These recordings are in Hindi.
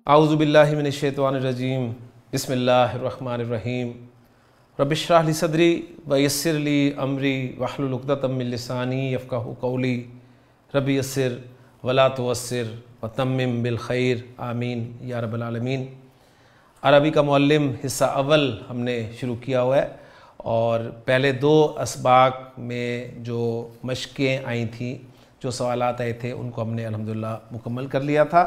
आऊज़ुबिल्लाहि मिनश्शैतानिर्रजीम बिस्मिल्लाहिर्रहमानिर्रहीम रब्बिश्रह ली सदरी व यस्सिर ली अमरी वहलुल उक़दतम मिन लिसानी यफ़क़हू क़ौली रब्बि यस्सिर वला तुअस्सिर व तम्मिम बिल खैर आमीन या रब्बल आलमीन। अरबी का मुअल्लिम हिस्सा अव्वल हमने शुरू किया हुआ है और पहले दो असबाक में जो मशक़ें आई थी, जो सवालात आए थे, उनको हमने अल्हम्दुलिल्लाह मुकम्मल कर लिया था।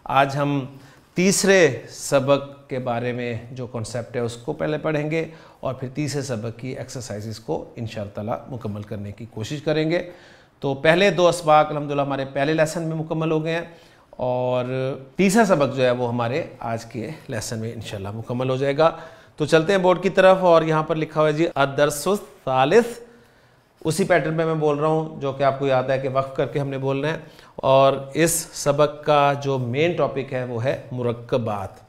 आज हम तीसरे सबक के बारे में जो कॉन्सेप्ट है उसको पहले पढ़ेंगे और फिर तीसरे सबक की एक्सरसाइजेस को इंशाअल्लाह ताला मुकम्मल करने की कोशिश करेंगे। तो पहले दो असबाक अल्हम्दुलिल्लाह हमारे पहले लेसन में मुकम्मल हो गए हैं और तीसरा सबक जो है वो हमारे आज के लेसन में इंशाअल्लाह मुकम्मल हो जाएगा। तो चलते हैं बोर्ड की तरफ और यहाँ पर लिखा हुआ है जी अद-दर्सुस सालिस। उसी पैटर्न पे मैं बोल रहा हूँ जो कि आपको याद है कि वक्फ करके हमने बोलना है। और इस सबक का जो मेन टॉपिक है वो है मुरक्कबात।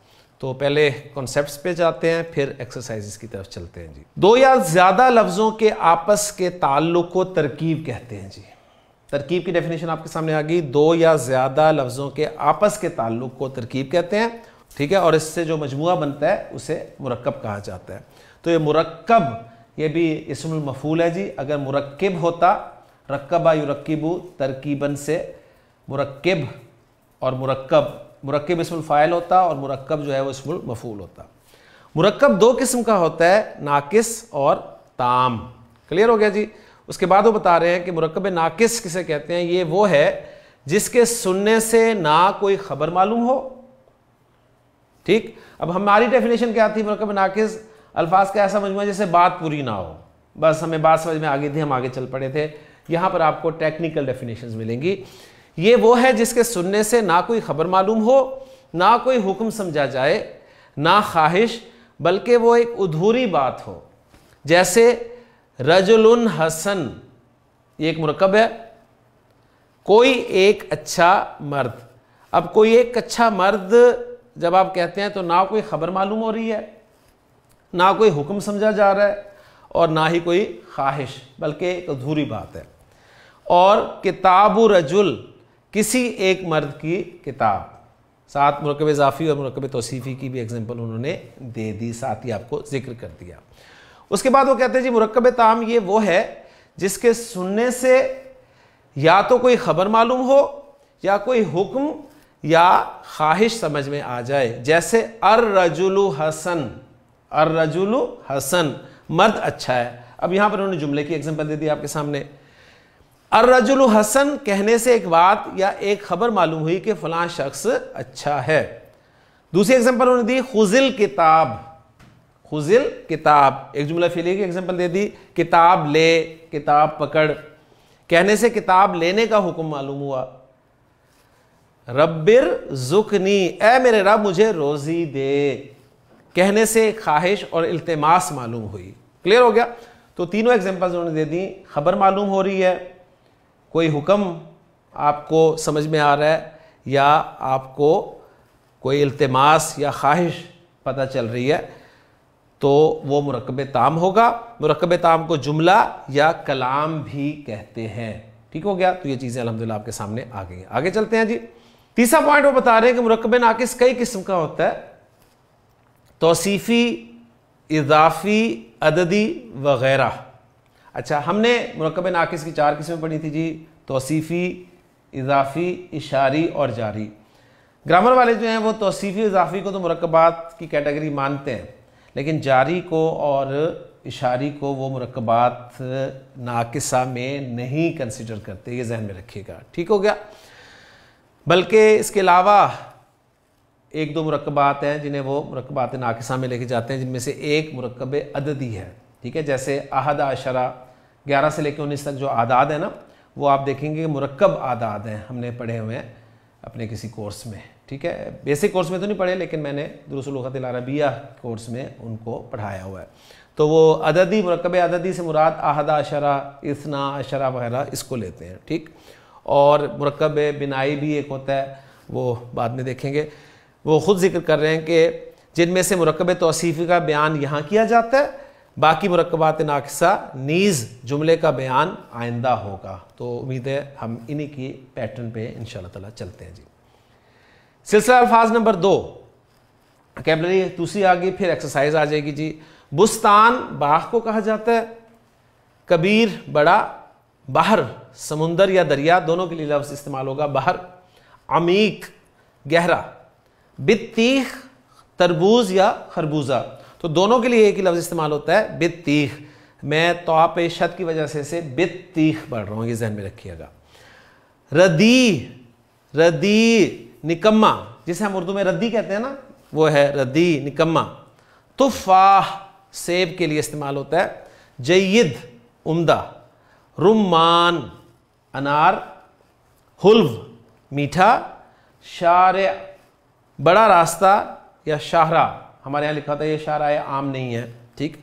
तो पहले कॉन्सेप्ट्स पे जाते हैं, फिर एक्सरसाइजेस की तरफ चलते हैं जी। दो या ज़्यादा लफ्ज़ों के आपस के ताल्लुक़ को तरकीब कहते हैं जी। तरकीब की डेफिनेशन आपके सामने आ गई। दो या ज़्यादा लफ्ज़ों के आपस के ताल्लुक़ को तरकीब कहते हैं, ठीक है। और इससे जो मजमुआ बनता है उसे मुरक्कब कहा जाता है। तो ये मुरक्कब, ये भी इस्मुल मफ़ूल है जी। अगर मुरक्किब होता, रक्कबा युरक्किबु तरकीबन से मुरक्किब और मुरक्किब इस्मुल फ़ाइल होता और मुरक्कब जो है वो इस्मुल मफ़ूल होता। मुरक्कब दो किस्म का होता है, नाकिस और ताम। क्लियर हो गया जी। उसके बाद वो बता रहे हैं कि मुरक्कब नाकिस किसे कहते हैं। ये वो है जिसके सुनने से ना कोई खबर मालूम हो, ठीक। अब हमारी डेफिनेशन क्या थी मुरक्कब नाकिस? अल्फाज का ऐसा मजमूआ जैसे बात पूरी ना हो, बस हमें बात समझ में आ गई थी, हम आगे चल पड़े थे। यहाँ पर आपको टेक्निकल डेफिनेशंस मिलेंगी। ये वो है जिसके सुनने से ना कोई खबर मालूम हो, ना कोई हुक्म समझा जाए, ना ख्वाहिश, बल्कि वो एक अधूरी बात हो। जैसे रजुलुन हसन, ये एक मुरक्कब है। कोई एक अच्छा मर्द। अब कोई एक अच्छा मर्द जब आप कहते हैं तो ना कोई खबर मालूम हो रही है, ना कोई हुक्म समझा जा रहा है और ना ही कोई ख्वाहिश, बल्कि एक अधूरी बात है। और किताबु रजुल, किसी एक मर्द की किताब। साथ मुरक्कब इज़ाफ़ी और मुरक्कब तौसीफ़ी की भी एग्जांपल उन्होंने दे दी, साथ ही आपको जिक्र कर दिया। उसके बाद वो कहते हैं जी मुरक्कब ताम ये वो है जिसके सुनने से या तो कोई खबर मालूम हो या कोई हुक्म या ख्वाहिश समझ में आ जाए। जैसे अर्रजुलु हसन, अर्रजुलु हसन, मर्द अच्छा है। अब यहां पर उन्होंने जुमले की एग्जांपल दे दी आपके सामने। अर्रजुलु हसन कहने से एक बात या एक खबर मालूम हुई कि फलां शख्स अच्छा है। दूसरी एग्जांपल उन्होंने दी खुजिल किताब, खुजिल किताब, एक जुमला फिली की एग्जांपल दे दी। किताब ले, किताब पकड़, कहने से किताब लेने का हुक्म मालूम हुआ। रब्बिर ज़ुकनी, ए मेरे रब मुझे रोजी दे, कहने से ख्वाहिश और इल्तिमास मालूम हुई। क्लियर हो गया। तो तीनों एग्जांपल्स उन्होंने दे दी। खबर मालूम हो रही है, कोई हुक्म आपको समझ में आ रहा है, या आपको कोई इल्तिमास या ख्वाहिश पता चल रही है, तो वो मुरक्कब ताम होगा। मुरक्कब ताम को जुमला या कलाम भी कहते हैं। ठीक हो गया। तो ये चीज़ें अल्हम्दुलिल्लाह आपके सामने आ गई। आगे चलते हैं जी। तीसरा पॉइंट वो बता रहे हैं कि मुरक्कब नाकिस कई किस्म का होता है, तौसीफ़ी, इज़ाफ़ी, अददी वगैरह। अच्छा, हमने मुरक्कब नाकिस की चार किस्में पढ़ी थी जी, तौसीफ़ी, इज़ाफ़ी, इशारी और जारी। ग्रामर वाले जो हैं वो तौसीफ़ी, इज़ाफ़ी को तो मुरक्कबात की कैटेगरी मानते हैं, लेकिन जारी को और इशारी को वो मुरक्कबात नाकिसा में नहीं कंसिडर करते। ये जहन में रखिएगा, ठीक हो गया। बल्कि इसके अलावा एक दो मुरक्कबात हैं जिन्हें वो मुरक्कबात नाकिसा में लेके जाते हैं, जिनमें से एक मुरक्कब अददी है, ठीक है। जैसे अहद आशरा, 11 से लेकर 19 तक जो आदाद है ना, वो आप देखेंगे मुरक्कब आदाद हैं, हमने पढ़े हुए हैं अपने किसी कोर्स में, ठीक है। बेसिक कोर्स में तो नहीं पढ़े, लेकिन मैंने दुरूसुल लुग़तिल अरबिया कोर्स में उनको पढ़ाया हुआ है। तो वो अददी, मुरक्कब अददी से मुराद अहद आशरा, इस्ना आशरा वगैरह इसको लेते हैं, ठीक। और मुरक्कब बिनाई भी एक होता है, वो बाद में देखेंगे। वो ख़ुद जिक्र कर रहे हैं कि जिनमें से मुरक्कब तौसीफ़ी का बयान यहाँ किया जाता है, बाकी मुरक्कबात नाकिसा नीज़ जुमले का बयान आइंदा होगा। तो उम्मीद है हम इन्हीं की पैटर्न पे इंशाअल्लाह ताला चलते हैं जी। सिलसिला अल्फाज नंबर 2, वोकैबुलरी दूसरी आ गई, फिर एक्सरसाइज आ जाएगी जी। बुस्तान बाग को कहा जाता है, कबीर बड़ा, बहर समुंदर या दरिया, दोनों के लिए लफ्ज़ इस्तेमाल होगा बहर, अमीक गहरा, बित्तीख तरबूज या खरबूजा, तो दोनों के लिए एक ही लफ्ज़ इस्तेमाल होता है बित्तीख। मैं तो पे शद की वजह से बित्तीख पढ़ रहा हूँ, ये जहन में रखिएगा। रदी, रदी निकम्मा, जिसे हम उर्दू में रद्दी कहते हैं ना, वो है रद्दी निकम्मा। तुफ़ाह सेब के लिए इस्तेमाल होता है, जय्यद उम्दा, रुम्मान अनार, हुल्व मीठा, शारे बड़ा रास्ता या शाहरा, हमारे यहाँ लिखा था ये शाहरा है, आम नहीं है, ठीक।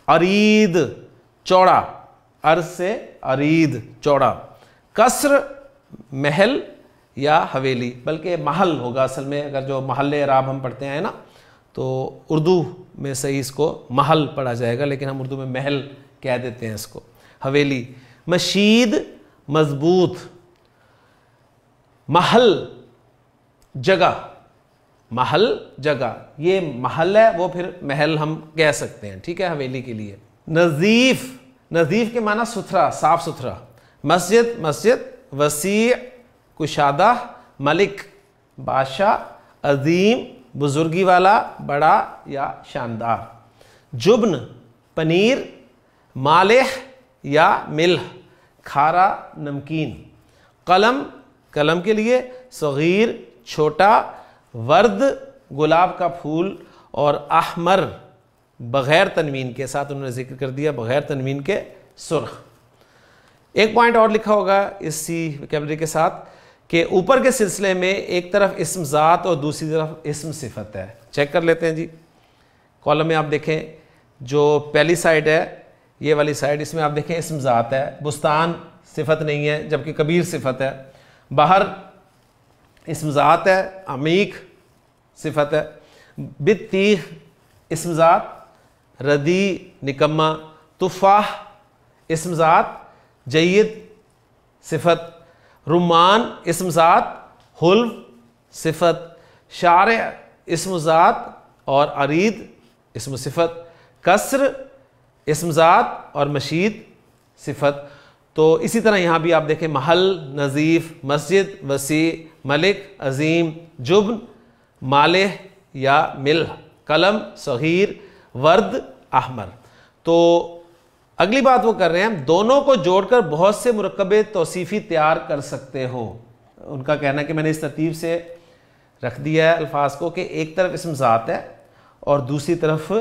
अरीद चौड़ा, अर्ज से अरीद चौड़ा। कसर महल या हवेली, बल्कि महल होगा असल में, अगर जो महल राब हम पढ़ते हैं ना, तो उर्दू में सही इसको महल पढ़ा जाएगा, लेकिन हम उर्दू में महल कह देते हैं इसको, हवेली। मशीद मजबूत, महल जगह, महल जगह, ये महल है, वो फिर महल हम कह सकते हैं, ठीक है, हवेली के लिए। नज़ीफ, नज़ीफ के माना सुथरा, साफ सुथरा। मस्जिद, मस्जिद वसी कुशादा, मलिक बादशाह, अजीम बुजुर्गी वाला, बड़ा या शानदार। जुब्न पनीर, मालिह या मिल्ह खारा नमकीन। कलम, कलम के लिए सगीर छोटा, वर्द गुलाब का फूल, और अहमर बग़ैर तनवीन के, साथ उन्होंने जिक्र कर दिया बग़ैर तनवीन के, सुर्ख। एक पॉइंट और लिखा होगा इसी वोकैबुलरी के साथ कि ऊपर के सिलसिले में एक तरफ इस्म ज़ात और दूसरी तरफ इस्म सिफत है। चेक कर लेते हैं जी। कॉलम में आप देखें, जो पहली साइड है ये वाली साइड, इसमें आप देखें इस्म ज़ात है, बुस्तान सिफत नहीं है, जबकि कबीर सिफत है। बाहर इस्म ज़ात है, अमीक सिफत है, बित्तीख इस्म ज़ात, रदी निकम्मा, तुफ़ाह इस्म ज़ात, जय्यद सिफत, रुमान इस्म ज़ात, हुल्व सिफत, शारे इस्म ज़ात और अरीद इस्म सिफत, कसर इस्म ज़ात और मशीद सिफत। तो इसी तरह यहाँ भी आप देखें, महल नज़ीफ़, मस्जिद वसी, मलिक अजीम, जुब्न मालिह या मिल्ह, कलम सगीर, वर्द अहमर। तो अगली बात वो कर रहे हैं, हम दोनों को जोड़कर बहुत से मुरक्कबे तौसीफ़ी तैयार कर सकते हो। उनका कहना है कि मैंने इस तरतीब से रख दिया है अल्फाज को कि एक तरफ इस्म ज़ात है और दूसरी तरफ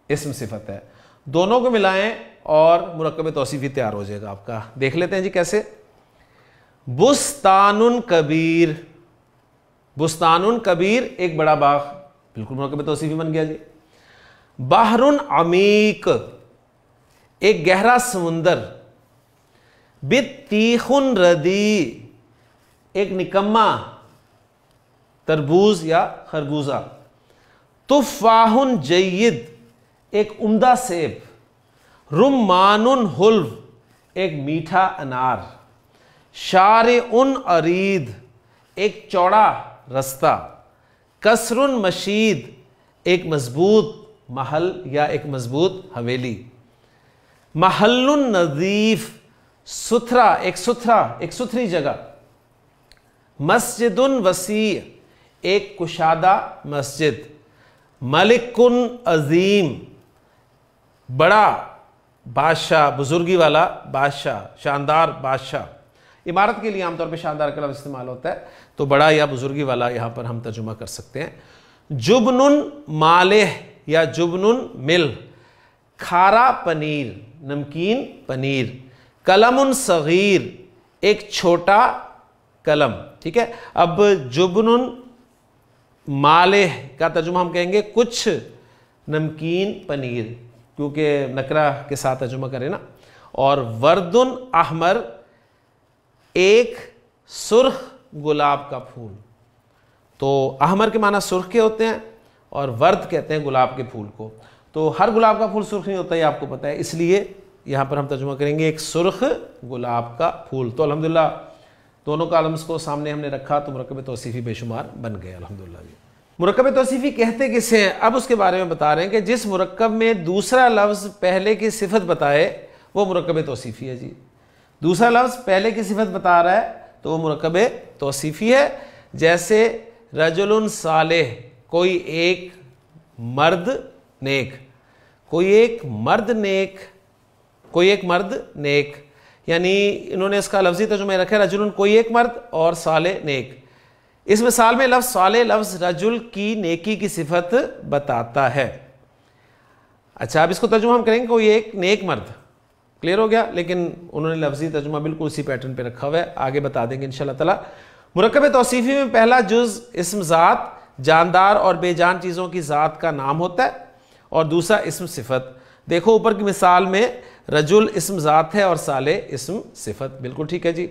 इस्म सिफत है, दोनों को मिलाएं और मुरक्कब तौसीफ़ी तैयार हो जाएगा आपका। देख लेते हैं जी कैसे। बुस्तानुन कबीर, बुस्तानुन कबीर एक बड़ा बाग, बिल्कुल मुरक्कब तौसीफ़ी बन गया जी। बहरुन अमीक एक गहरा समुंदर। बित्तीखुन रदी एक निकम्मा तरबूज या खरबूजा। तुफ़ाहुन जय्यद एक उम्दा सेब। रुम्मानुन हुल्व एक मीठा अनार। शारिउन अरीद एक चौड़ा रास्ता। कसरुन मशीद एक मजबूत महल या एक मजबूत हवेली। महल्लुन नज़ीफ सुथरा एक सुथरी जगह। मस्जिदुन वसी एक कुशादा मस्जिद। मलिकुन अजीम बड़ा बादशाह, बुजुर्गी वाला बादशाह, शानदार बादशाह। इमारत के लिए आमतौर पर शानदार का लफ्ज़ इस्तेमाल होता है, तो बड़ा या बुजुर्गी वाला यहाँ पर हम तर्जुमा कर सकते हैं। जुबनुन मालिह या जुबनुन मिल खारा पनीर, नमकीन पनीर। कलमुन सगीर एक छोटा कलम। ठीक है, अब जुबनुन मालिह का तर्जुमा हम कहेंगे कुछ नमकीन पनीर, क्योंकि नकरा के साथ तर्जुमा करें ना। और वर्दुन अहमर एक सुर्ख गुलाब का फूल। तो अहमर के माना सुर्ख के होते हैं और वर्द कहते हैं गुलाब के फूल को। तो हर गुलाब का फूल सुर्ख नहीं होता, ये आपको पता है, इसलिए यहाँ पर हम तर्जुमा करेंगे एक सुर्ख गुलाब का फूल। तो अल्हम्दुलिल्लाह दोनों कॉलम्स को सामने हमने रखा तो मुरक्कब तौसीफ़ी बेशुमार बन गए अल्हम्दुलिल्लाह। मुरक्कब तौसीफ़ी कहते किसे हैं, अब उसके बारे में बता रहे हैं कि जिस मुरक्कब में दूसरा लफ्ज़ पहले की सिफत बताए वो मुरक्कब तौसीफ़ी है जी। दूसरा लफ्ज़ पहले की सिफत बता रहा है तो वो मुरक्कब तौसीफ़ी है। जैसे रजुलुन सालेह, कोई एक मर्द नेक, कोई एक मर्द नेक, कोई एक मर्द नेक, यानी इन्होंने इसका लफ्ज़ी तर्जुमा रखा है रजुलुन कोई एक मर्द और साले नेक। इस मिसाल में लफ्ज़ साले लफ्ज़ रजुल की नेकी की सिफत बताता है। अच्छा, अब इसको तर्जुमा हम करेंगे कोई एक नेक मर्द, क्लियर हो गया, लेकिन उन्होंने लफ्ज़ी तर्जुमा बिल्कुल उसी पैटर्न पे रखा हुआ है, आगे बता देंगे इंशाअल्लाह ताला। मुरक्कब तौसीफ़ी में पहला जुज़ इस्म ज़ात, जानदार और बेजान चीज़ों की ज़ात का नाम होता है, और दूसरा इस्म सिफत। देखो ऊपर की मिसाल में रजुल इस्म ज़ात है और साले इस्म सिफत, बिल्कुल ठीक है जी।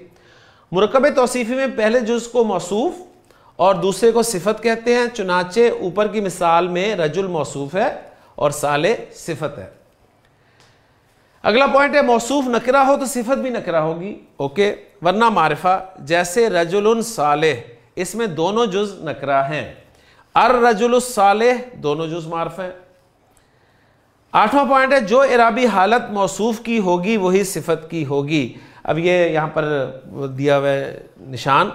मुरक्कब तौसीफ़ी में पहले जुज़ को मौसूफ़ और दूसरे को सिफत कहते हैं, चुनाचे ऊपर की मिसाल में रजुल मौसूफ़ है और साले सिफत है। अगला पॉइंट है मौसूफ़ नकरा हो तो सिफत भी नकरा होगी, ओके, वरना मारिफा। जैसे रजुलुन सालेह, इसमें दोनों जुज़ नकरा हैं। अर रजुलुस सालेह, दोनों जुज़ मारिफा हैं। 8वां पॉइंट है जो इराबी हालत मौसूफ़ की होगी वही सिफत की होगी। अब ये यहाँ पर दिया हुआ है निशान,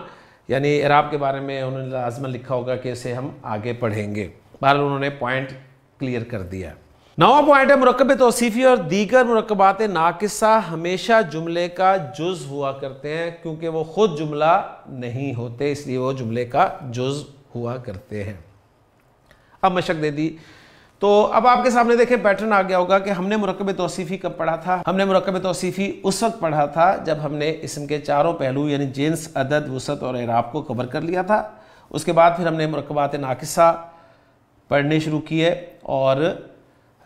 यानी इराब के बारे में उन्होंने लाज़िमन लिखा होगा कि इसे हम आगे पढ़ेंगे। बहरहाल उन्होंने पॉइंट क्लियर कर दिया। 9वां पॉइंट है मुरक्कब तौसीफ़ी और दीगर मुरक्कबात नाकिसा हमेशा जुमले का जुज़ हुआ करते हैं, क्योंकि वो खुद जुमला नहीं होते, इसलिए वो जुमले का जुज़ हुआ करते हैं। अब मशक दे दी, तो अब आपके सामने देखें पैटर्न आ गया होगा कि हमने मुरक्कब तौसीफ़ी कब पढ़ा था। हमने मुरक्कब तौसीफ़ी उस वक्त पढ़ा था जब हमने इसम के चारों पहलू यानी जिन्स, अदद, वसत और इराब को कवर कर लिया था। उसके बाद फिर हमने मुरक्कबात नाकिसा पढ़ने शुरू किए और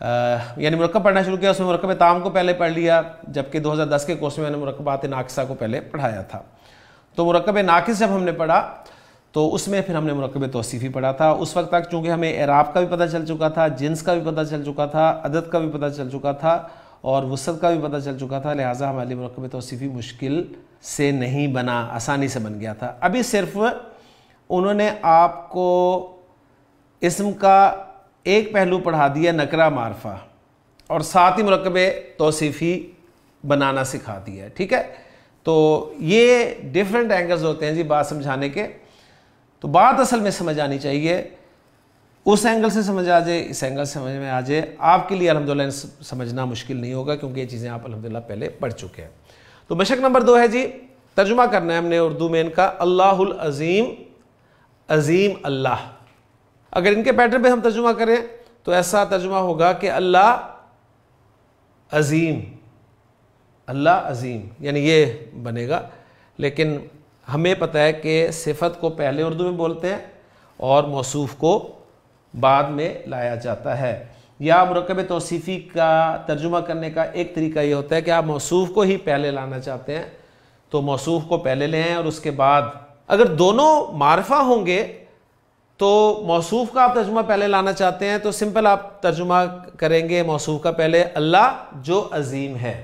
यानी मुरक्कब पढ़ना शुरू किया। उसमें मुरक्कब ताम को पहले पढ़ लिया, जबकि 2010 के कोर्स में मैंने मुरक्कबात नाकिसा को पहले पढ़ाया था। तो मुरक्कब नाकिस जब हमने पढ़ा तो उसमें फिर हमने मुरक्कब तौसीफ़ी पढ़ा था। उस वक्त तक चूँकि हमें इराब का भी पता चल चुका था, जिन्स का भी पता चल चुका था, अदद का भी पता चल चुका था और वसत का भी पता चल चुका था, लिहाजा हमारे लिए मुरक्कब तौसीफ़ी मुश्किल से नहीं बना, आसानी से बन गया था। अभी सिर्फ उन्होंने आपको इस्म का एक पहलू पढ़ा दिया, नकरा मारफा, और साथ ही मुरक्कब तौसीफ़ी बनाना सिखा दिया है, ठीक है। तो ये डिफरेंट एंगल्स होते हैं जी बात समझाने के। तो बात असल में समझ आनी चाहिए, उस एंगल से समझ आ जाए, इस एंगल से समझ में आ जाए, आपके लिए अल्हम्दुलिल्लाह समझना मुश्किल नहीं होगा, क्योंकि ये चीज़ें आप अल्हम्दुलिल्लाह पहले पढ़ चुके हैं। तो मशक नंबर 2 है जी, तर्जुमा करना है हमने उर्दू में इनका, अल्लाहुल अज़ीम, अज़ीम अल्लाह। अगर इनके पैटर्न पे हम तर्जुमा करें तो ऐसा तर्जुमा होगा कि अल्लाह अज़ीम, अल्लाह अज़ीम, यानी ये बनेगा। लेकिन हमें पता है कि सिफत को पहले उर्दू में बोलते हैं और मौसूफ़ को बाद में लाया जाता है। या मुरक्कब तौसीफ़ी का तर्जुमा करने का एक तरीका ये होता है कि आप मौसूफ़ को ही पहले लाना चाहते हैं तो मौसूफ़ को पहले ले आएं, और उसके बाद अगर दोनों मारफा होंगे तो मौसूफ़ का आप तर्जुमा पहले लाना चाहते हैं तो सिंपल आप तर्जुमा करेंगे मौसूफ़ का पहले, अल्लाह जो अज़ीम है,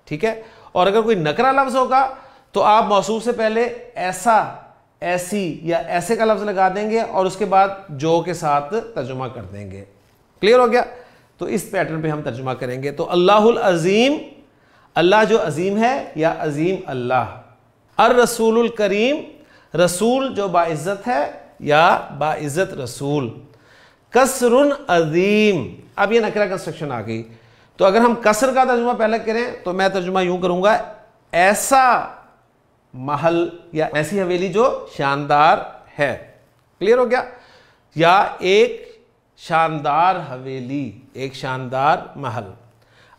ठीक है। और अगर कोई नकरा लफ्ज़ होगा तो आप मौसूफ़ से पहले ऐसा, ऐसी या ऐसे का लफ्ज़ लगा देंगे और उसके बाद जो के साथ तर्जुमा कर देंगे। क्लियर हो गया। तो इस पैटर्न पे हम तर्जुमा करेंगे। तो अल्लाहुल अज़ीम, अल्लाह जो अज़ीम है या अज़ीम अल्लाह। अर रसूलुल करीम, रसूल जो बाइज़्ज़त है या बाइज़्ज़त रसूल। कसरुन अज़ीम, अब ये नकरा कंस्ट्रक्शन आ गई। तो अगर हम कसर का तर्जुमा पहले करें तो मैं तर्जुमा यूं करूंगा, ऐसा महल या ऐसी हवेली जो शानदार है। क्लियर हो गया। या एक शानदार हवेली, एक शानदार महल।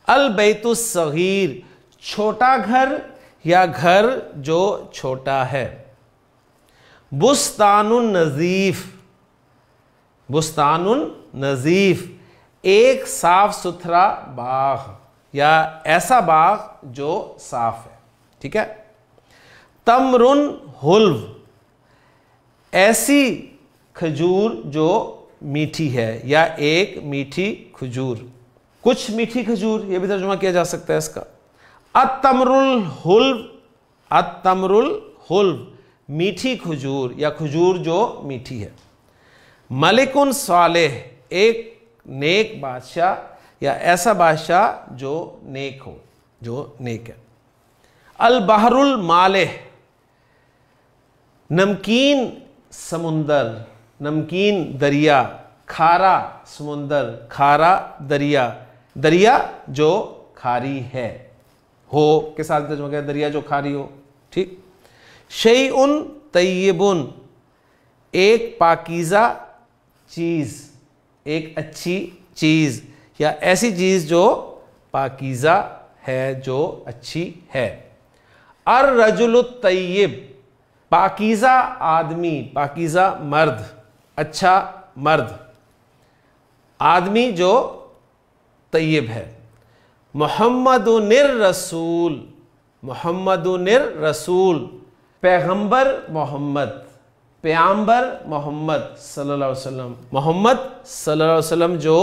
अल बैतुस सगीर, छोटा घर या घर जो छोटा है। बुस्तानुन नजीफ, बुस्तानुन नजीफ, एक साफ सुथरा बाग या ऐसा बाग जो साफ है, ठीक है। तमरुन हुल्व, ऐसी खजूर जो मीठी है या एक मीठी खजूर, कुछ मीठी खजूर, यह भी तर्जुमा किया जा सकता है इसका। अत्तमरुल हुल्व, अत्तमरुल हुल्व, मीठी खजूर या खजूर जो मीठी है। मलिकुन सालेह, एक नेक बादशाह या ऐसा बादशाह जो नेक हो, जो नेक है। अल बहरुल मालिह, नमकीन समुंदर, नमकीन दरिया, खारा समुंदर, खारा दरिया, दरिया जो खारी है, हो के साथ तर्जुमा किया, दरिया जो खारी हो, ठीक। शैउन तय्यबुन, एक पाकीज़ा चीज़, एक अच्छी चीज़ या ऐसी चीज़ जो पाकीज़ा है, जो अच्छी है। अर रजुलुत तय्यब, पाकीज़ा आदमी, पाकीज़ा मर्द, अच्छा मर्द, आदमी जो तय्यब है। मुहम्मदुनिर रसूल, मुहम्मदुनिर रसूल, पैगंबर मोहम्मद, पैगंबर मोहम्मद सल्लल्लाहु अलैहि वसल्लम, मोहम्मद सल्लल्लाहु अलैहि वसल्लम जो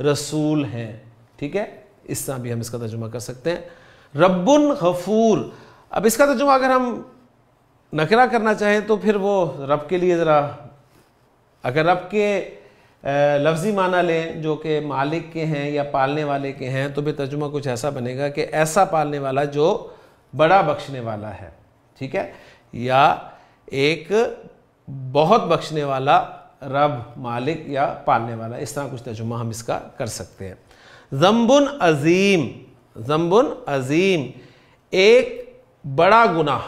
रसूल हैं, ठीक है। इस तरह भी हम इसका तर्जुमा कर सकते हैं। रब्बुन गफूर, अब इसका तर्जुमा अगर हम नकरा करना चाहें तो फिर वो रब के लिए ज़रा, अगर रब के लफ्ज़ी माना लें जो कि मालिक के हैं या पालने वाले के हैं, तो भी तर्जुमा कुछ ऐसा बनेगा कि ऐसा पालने वाला जो बड़ा बख्शने वाला है, ठीक है, या एक बहुत बख्शने वाला रब, मालिक या पालने वाला, इस तरह कुछ तर्जुमा हम इसका कर सकते हैं। ज़म्बुन अज़ीम, ज़म्बुन अज़ीम, एक बड़ा गुनाह,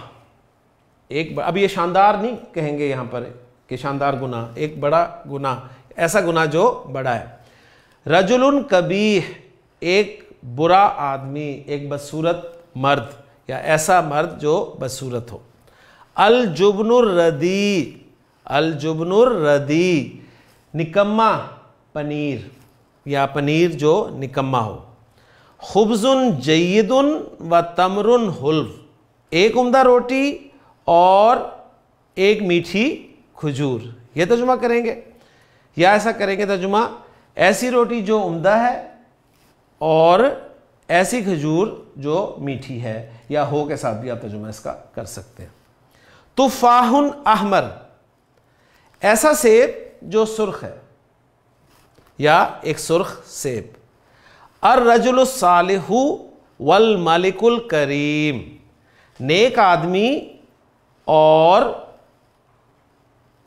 एक अब ये शानदार नहीं कहेंगे यहाँ पर कि शानदार गुनाह, एक बड़ा गुनाह, ऐसा गुनाह जो बड़ा है। रजुलुन कबीह, एक बुरा आदमी, एक बदसूरत मर्द या ऐसा मर्द जो बदसूरत हो। अल जुबनुर रदी, अल जुबनुर रदी, निकम्मा पनीर या पनीर जो निकम्मा हो। खुब्जुन जय्यदुन व तमरुन हुल्व, एक उम्दा रोटी और एक मीठी खजूर, यह तर्जुमा करेंगे। या ऐसा करेंगे तर्जुमा, ऐसी रोटी जो उम्दा है और ऐसी खजूर जो मीठी है, या हो के साथ भी आप तर्जुमा इसका कर सकते हैं। तुफाहुन अहमर, ऐसा सेब जो सुर्ख है या एक सुर्ख सेब। अर रजुलुस सालिहु वल मालिकुल करीम, नेक आदमी और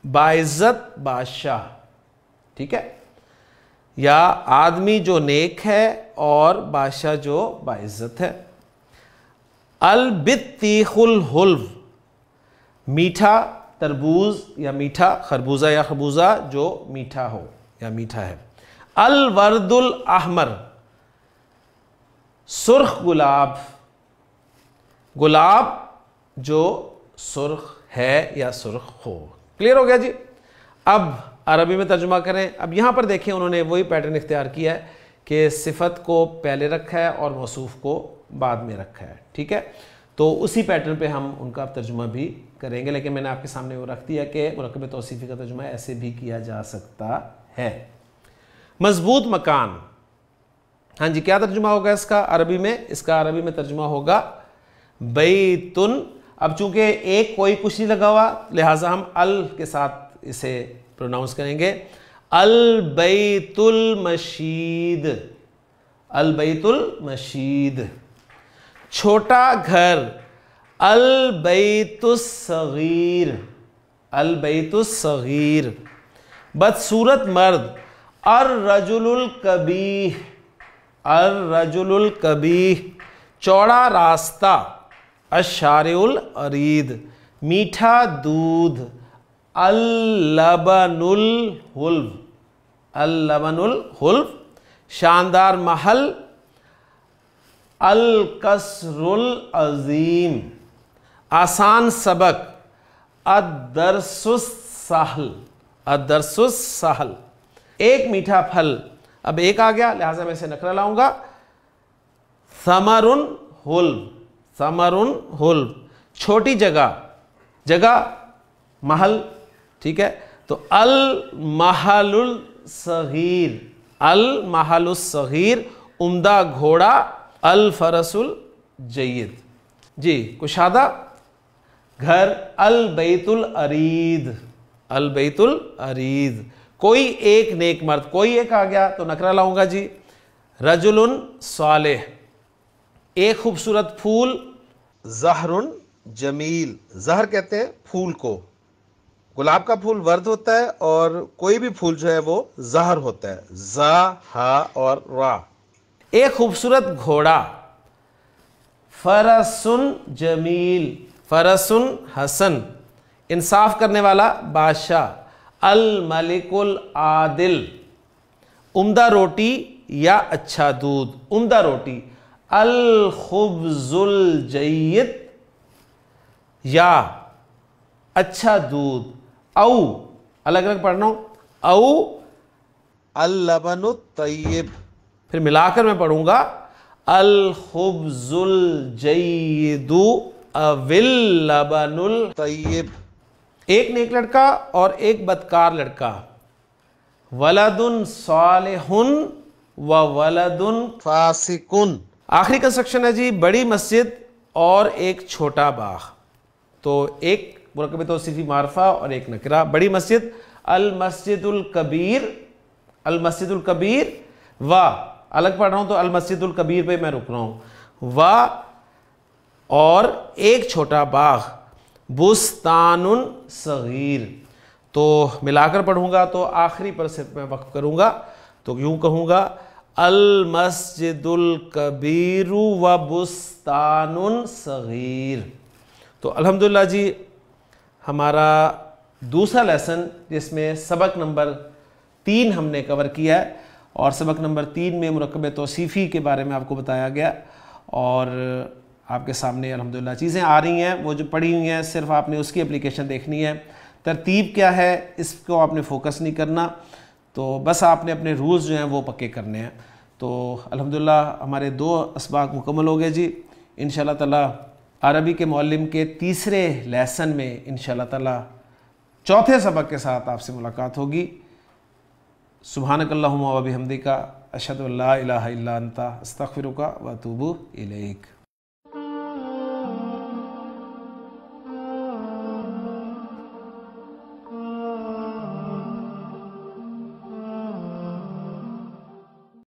बाइज्जत बादशाह, ठीक है, या आदमी जो नेक है और बादशाह जो बाइज्जत है। अल बित्तीखुल हुल्व, मीठा तरबूज या मीठा खरबूजा या खरबूजा जो मीठा हो या मीठा है। अल वर्दुल अहमर, सुर्ख गुलाब, गुलाब जो सुर्ख है या सुर्ख हो। क्लियर हो गया जी। अब अरबी में तर्जुमा करें। अब यहाँ पर देखें उन्होंने वही पैटर्न इख्तियार किया है कि सिफत को पहले रखा है और मौसूफ को बाद में रखा है, ठीक है। तो उसी पैटर्न पे हम उनका तर्जुमा भी करेंगे, लेकिन मैंने आपके सामने वो रख दिया कि मुरक्कब तौसीफ़ी का तर्जुमा ऐसे भी किया जा सकता है। मजबूत मकान, हाँ जी, क्या तर्जुमा होगा इसका अरबी में? इसका अरबी में तर्जुमा होगा बैतुन। अब चूंकि एक कोई कुछ नहीं लगा हुआ, लिहाजा हम अल के साथ इसे प्रोनाउंस करेंगे। अल बैतुल मशीद, अल बैतुल मशीद। छोटा घर, अल बैतुस सगीर, अल बैतुस सगीर। बदसूरत मर्द, अर रजुलुल कबीह, अर रजुलुल कबीह। चौड़ा रास्ता, अशारिउल अरीद। मीठा दूध, अल लबनुल हुल्व, अल लबनुल हुल्व। शानदार महल, अल कसरुल अजीम। आसान सबक, अद-दर्सुस सहल, अद-दर्सुस सहल। एक मीठा फल, अब एक आ गया लिहाजा मैं इसे नकरा लाऊंगा। समरुन हुल्व, समरुन हुल्व। छोटी जगह, जगह महल, ठीक है। तो अल महलुल सगीर, अल महलुस सगीर। उम्दा घोड़ा, अल फरसुल जय्यद। जी कुशादा, घर, अल बैतुल अरीद, अल बैतुल अरीद। कोई एक नेक मर्द, कोई एक आ गया तो नकरा लाऊंगा जी। रजुलुन सालेह, एक खूबसूरत फूल। जहरुन जमील, जहर कहते हैं फूल को, गुलाब का फूल वर्द होता है और कोई भी फूल जो है वो जहर होता है। जा, हा और रा। एक खूबसूरत घोड़ा। फरसुन जमील, फरसुन हसन, इंसाफ करने वाला बादशाह। अल मलिकुल आदिल, उम्दा रोटी या अच्छा दूध, उम्दा रोटी। अल खुब्जुल जय्यद, या अच्छा दूध। औ, अलग अलग पढ़ना हो, औ अल लबनु तय्यब, फिर मिलाकर मैं पढ़ूंगा अल खुब्जुल जय्यदु अविल लबनुल तय्यब। एक नेक लड़का और एक बदकार लड़का। वलदुन सालिहुन व वलदुन फासिकुन। आखिरी कंस्ट्रक्शन है जी, बड़ी मस्जिद और एक छोटा बाग। तो एक मुरक्कब तौसीफी मारफा और एक नकरा। बड़ी मस्जिद अल मस्जिदुल कबीर, अल मस्जिदुल कबीर। व अलग पढ़ रहा हूं तो अल मस्जिदुल कबीर पे मैं रुक रहा हूं। व और एक छोटा बाग। बुस्तानुन सगीर। तो मिलाकर पढ़ूंगा तो आखिरी पर सिर्फ मैं वक्फ करूंगा, तो यूं कहूंगा अल मस्जिदुल कबीरु व बुस्तानुन सगीर। तो अल्हम्दुलिल्लाह जी, हमारा दूसरा लेसन जिसमें सबक नंबर 3 हमने कवर किया है, और सबक नंबर 3 में मुरक्कब तौसीफ़ी के बारे में आपको बताया गया, और आपके सामने अल्हम्दुलिल्लाह चीज़ें आ रही हैं, वो जो पढ़ी हुई हैं सिर्फ आपने उसकी एप्लीकेशन देखनी है। तरतीब क्या है इसको आपने फोकस नहीं करना, तो बस आपने अपने रूल्स जो हैं वो पक्के करने हैं। तो अल्हम्दुलिल्लाह हमारे 2 असबाक मुकम्मल हो गए जी। इंशाअल्लाह ताला अरबी के मौल्लिम के तीसरे लेसन में इंशाअल्लाह ताला चौथे सबक के साथ आपसे मुलाकात होगी। सुब्हानकल्लाहुम्मा व बिहम्दिका अशहदु अल्ला इलाहा इल्ला अंता अस्तगफिरुका व अतूबु इलैक।